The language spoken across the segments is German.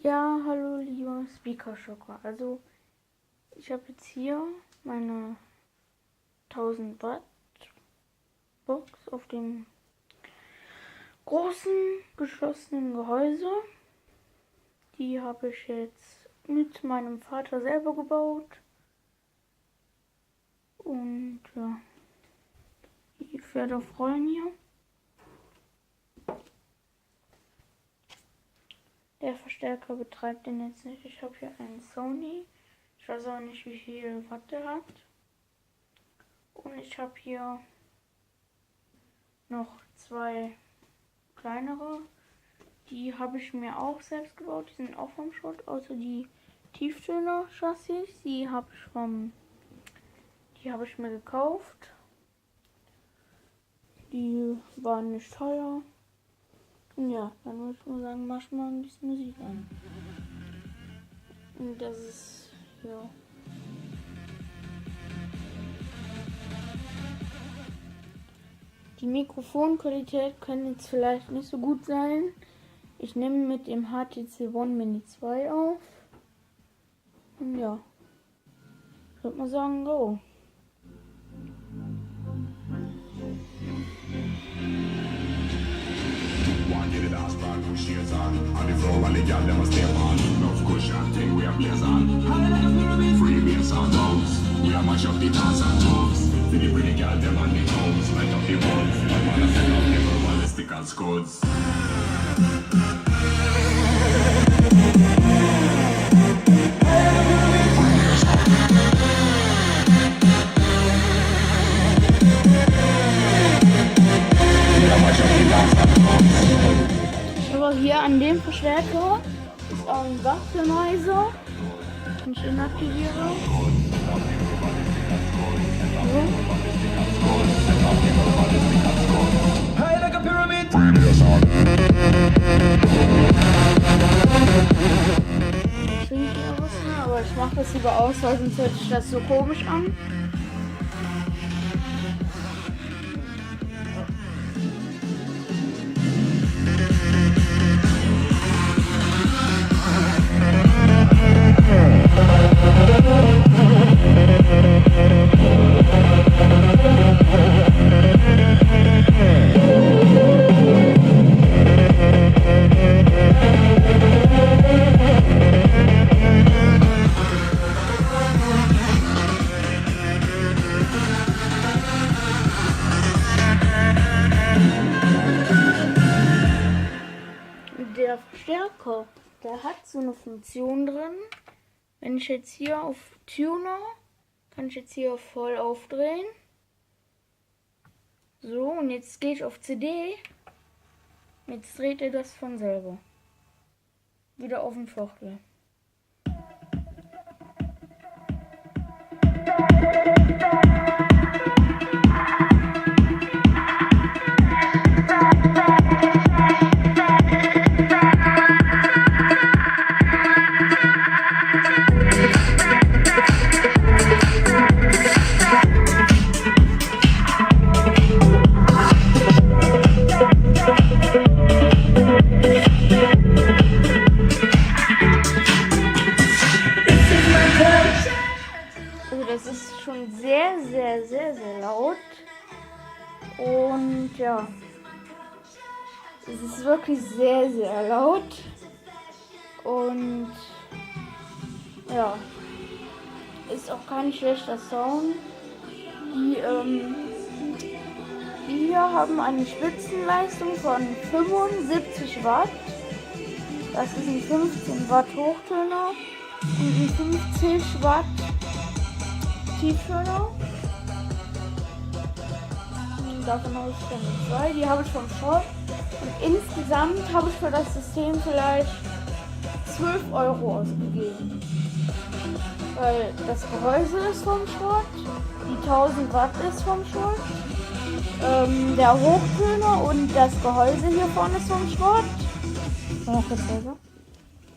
Ja, hallo lieber Speaker Schocker. Also ich habe jetzt hier meine 1000 Watt Box auf dem großen geschlossenen Gehäuse. Die habe ich jetzt mit meinem Vater selber gebaut. Und ja, die Pferde freuen hier. Der Verstärker betreibt den jetzt nicht. Ich habe hier einen Sony. Ich weiß auch nicht, wie viel Watt der hat. Und ich habe hier noch zwei kleinere. Die habe ich mir auch selbst gebaut. Die sind auch vom Schrott. Außer die Tieftöner-Chassis. Die habe ich mir gekauft. Die waren nicht teuer. Und ja, dann würde ich nur sagen, mach mal ein bisschen Musik an. Und das ist, ja. Die Mikrofonqualität kann jetzt vielleicht nicht so gut sein. Ich nehme mit dem HTC One Mini 2 auf. Und ja, ich würde mal sagen, go. Shades on the floor, all the girl them a step on. Love cushion thing we a blaze on. High like a pyramid, free bass and drums. We a mash up the dance and moves. See the pretty girl them on the toes, light up the buds. One man a set up the ballistic and scuds. Aber hier an dem Verstärker ist auch ein Wachstumheiser. Wenn ich den aktiviere. So. High like a pyramid. Schwingt hier was, ne? Aber ich mache das lieber aus, weil sonst hört sich das so komisch an. Der Verstärker, der hat so eine Funktion drin. Wenn ich jetzt hier auf Tuner, kann ich jetzt hier auf voll aufdrehen. So, und jetzt gehe ich auf CD. Jetzt dreht er das von selber. Wieder auf den Fuchtel. Also das ist schon sehr, sehr, sehr, sehr laut. Und ja, es ist wirklich sehr, sehr laut. Und ja, ist auch kein schlechter Sound. Die hier haben eine Spitzenleistung von 75 Watt. Das ist ein 15 Watt Hochtöner und ein 50 Watt Tieftöner. Davon habe ich dann zwei. Die habe ich vom Schrott. Und insgesamt habe ich für das System vielleicht 12 Euro ausgegeben. Weil das Gehäuse ist vom Schrott, die 1000 Watt ist vom Schrott, der Hochtöner und das Gehäuse hier vorne ist vom Schrott.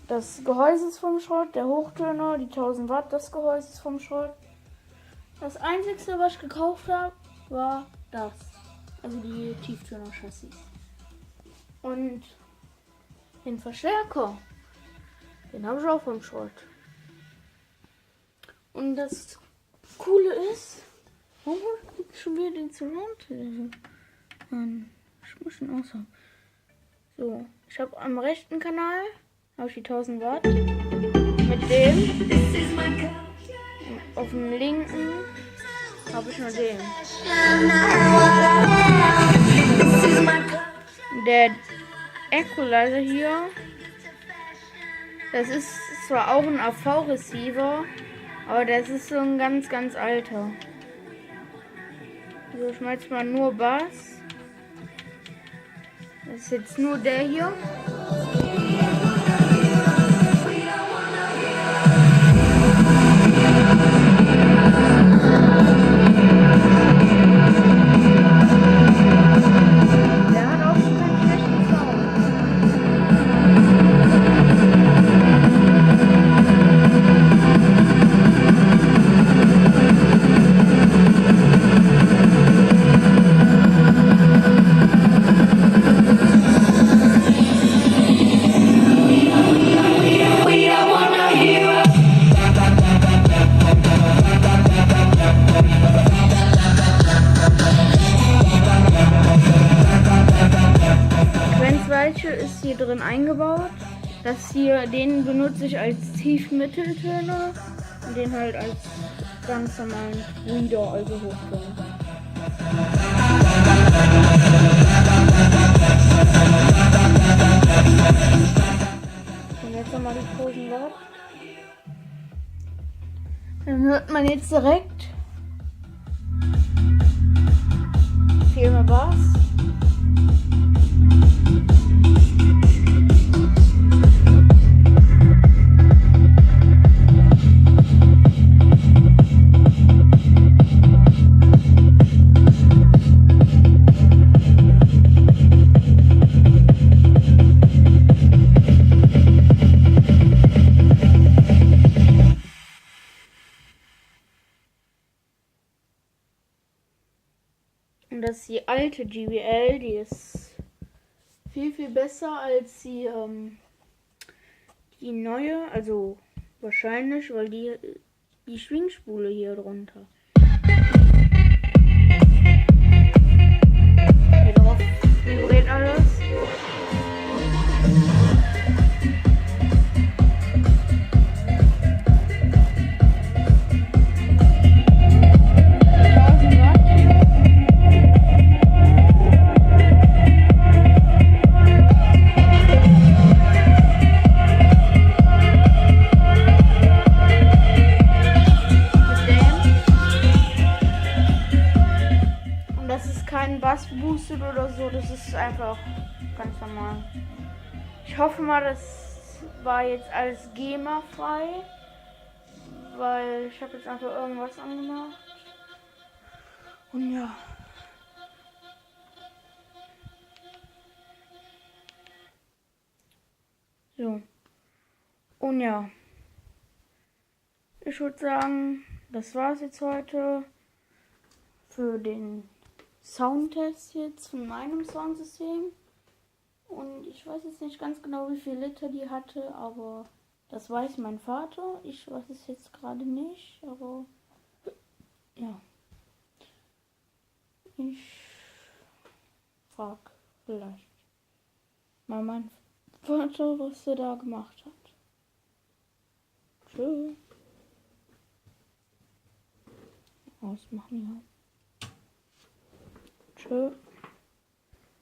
Das Gehäuse ist vom Schrott, der Hochtöner, die 1000 Watt, das Gehäuse ist vom Schrott. Das einzige, was ich gekauft habe, war das. Also die Tieftöner-Chassis. Und den Verstärker, Den habe ich auch vom Schrott. Und das Coole ist, warum gibt es schon wieder den Surround? Ich muss schon aushauen. So, ich habe am rechten Kanal habe ich die 1000 Watt mit dem. Auf dem linken habe ich nur den. Der Equalizer hier, das ist zwar auch ein AV-Receiver, aber das ist so ein ganz, ganz alter. So, ich mache jetzt mal nur Bass. Das ist jetzt nur der hier. Der hat auch schon keinen schlechten Sound. Frequenzweiche ist hier drin eingebaut. Das hier, den benutze ich als Tief-Mitteltöne und den halt als ganz normalen Reader, also Hochton. Und jetzt nochmal die 1000 Watt. Dann hört man jetzt direkt viel mehr Bass. Und das ist die alte JBL, die ist viel, viel besser als die neue. Also wahrscheinlich, weil die Schwingspule hier drunter. Hier drauf vibriert alles. Kein Bass boosted oder so, das ist einfach ganz normal. Ich hoffe mal, das war jetzt alles GEMA-frei, weil ich habe jetzt einfach irgendwas angemacht. Und ja. So. Und ja. Ich würde sagen, das war's jetzt heute für den Soundtest jetzt von meinem Soundsystem. Und ich weiß jetzt nicht ganz genau, wie viel Liter die hatte, aber das weiß mein Vater. Ich weiß es jetzt gerade nicht, aber ja. Ich frag vielleicht mal meinen Vater, was er da gemacht hat. Tschö. Ausmachen, ja. Tschö.